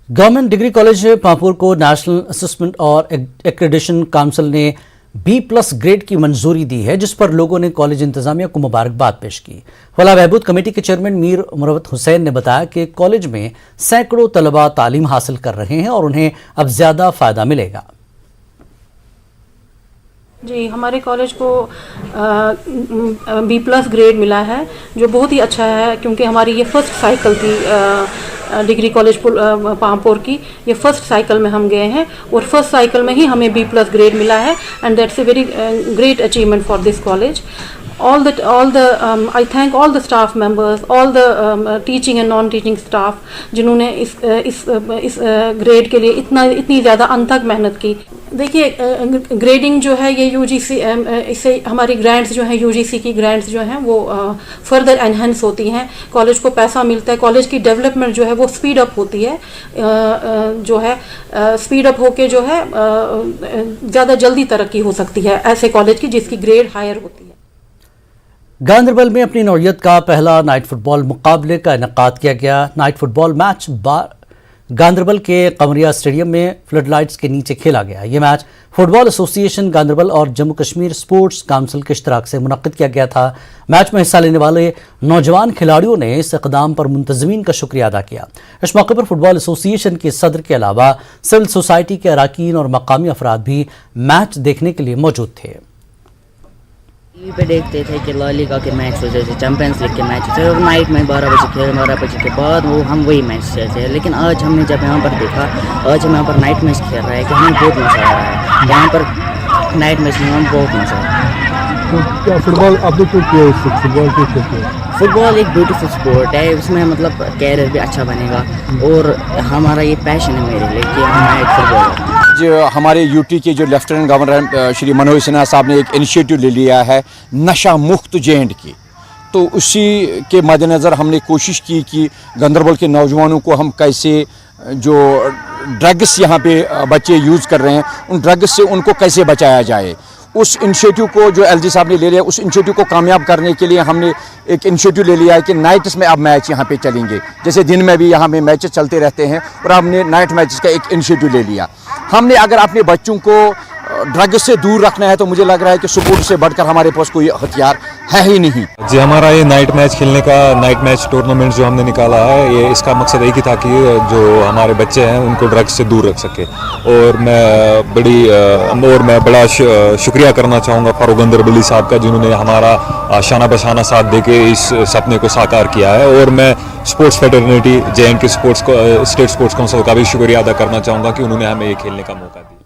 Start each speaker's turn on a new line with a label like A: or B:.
A: Government degree college Pampore को national assessment और accreditation council ने B+ ग्रेड की मंजूरी दी है, जिस पर लोगों ने कॉलेज इंतजामिया को मुबारकबाद पेश की। फलाह बहबूद कमेटी के चेयरमैन मीर मुरवत हुसैन ने बताया कि कॉलेज में सैकड़ों तलबा तालीम हासिल कर रहे हैं और उन्हें अब ज्यादा फायदा मिलेगा।
B: जी, हमारे कॉलेज को B+ ग्रेड मिला है, जो बहुत ही अच्छा है, क्योंकि हमारी ये फर्स्ट साइकिल थी डिग्री कॉलेज पांपोर की। ये फर्स्ट साइकिल में हम गए हैं और फर्स्ट साइकिल में ही हमें B+ ग्रेड मिला है, and that's a very great achievement for this college. I thank all the staff members, all the teaching and non-teaching staff जिन्होंने इस ग्रेड के लिए इतनी ज़्यादा अनथक मेहनत की. देखिए, ग्रेडिंग जो है ये UGC, इससे हमारी ग्रांट्स जो हैं, UGC की ग्रांट्स जो हैं वो फर्दर एनहेंस होती हैं, कॉलेज को पैसा मिलता है, कॉलेज की डेवलपमेंट जो है वो स्पीड अप होती है, जो है स्पीड अप होके जो है ज़्यादा जल्दी तरक्की हो सकती है ऐसे कॉलेज की जिसकी ग्रेड हायर होती है.
A: गांदरबल में अपनी नौइयत का पहला नाइट फुटबॉल मुकाबले का इनेकाद किया गया. नाइट फुटबॉल मैच गांदरबल के कमरिया स्टेडियम में फ्लड लाइट्स के नीचे खेला गया. ये मैच फुटबॉल एसोसिएशन गांदरबल और जम्मू कश्मीर स्पोर्ट्स काउंसिल के इश्तराक से मुनक्किद किया गया था. मैच में हिस्सा लेने वाले नौजवान खिलाड़ियों ने इस इक़दाम पर मुंतज़मीन का शुक्रिया अदा किया. इस मौके पर फुटबॉल एसोसिएशन के सदर के अलावा सिविल सोसाइटी के अरकान और मकामी अफराद भी मैच देखने के लिए मौजूद थे.
C: टीवी पे देखते थे कि ला लीगा के मैच हो, जैसे चैंपियंस लीग के मैच होते हैं, नाइट में 12 बजे खेल, 12 बजे के बाद वो हम वही मैच खेलते हैं. लेकिन आज हमने जब यहाँ पर देखा, आज हम यहाँ पर नाइट मैच खेल रहा है कि हमें बहुत मज़ा आ रहा है. यहाँ पर नाइट मैच में हमें बहुत मज़ा आ रहा है.
D: तो क्या फुटबॉल आपने क्यों किया? फुटबॉल क्यों खेलते हैं?
C: फुटबॉल एक ब्यूटीफुल स्पोर्ट है, उसमें मतलब कैरियर भी अच्छा बनेगा और हमारा ये पैशन है मेरे लिए कि हम एक फुटबॉल.
E: जो हमारे यूटी के जो लेफ्टिनेंट गवर्नर श्री मनोज सिन्हा साहब ने एक इनिशिएटिव ले लिया है नशा मुक्त J&K, तो उसी के मद्देनज़र हमने कोशिश की कि गांदरबल के नौजवानों को हम कैसे जो ड्रग्स यहाँ पे बच्चे यूज़ कर रहे हैं, उन ड्रग्स से उनको कैसे बचाया जाए. उस इनिशिएटिव को जो LG साहब ने ले लिया, उस इनिशिएटिव को कामयाब करने के लिए हमने एक इनिशिएटिव ले लिया है कि नाइट्स में अब मैच यहाँ पे चलेंगे. जैसे दिन में भी यहाँ पे मैचेस चलते रहते हैं और हमने नाइट मैचेस का एक इनिशिएटिव ले लिया. हमने अगर अपने बच्चों को ड्रग्स से दूर रखना है तो मुझे लग रहा है कि स्पोर्ट से बढ़कर हमारे पास कोई हथियार है ही नहीं.
F: जी, हमारा ये नाइट मैच खेलने का नाइट मैच टूर्नामेंट जो हमने निकाला है, ये इसका मकसद एक ही था कि जो हमारे बच्चे हैं उनको ड्रग्स से दूर रख सके. और मैं बड़ा शुक्रिया करना चाहूँगा फारूक गांदरबली साहब का, जिन्होंने हमारा शाना बशाना साथ देके इस सपने को साकार किया है. और मैं sports fraternity J&K state sports council का भी शुक्रिया अदा करना चाहूँगा कि उन्होंने हमें ये खेलने का मौका दिया.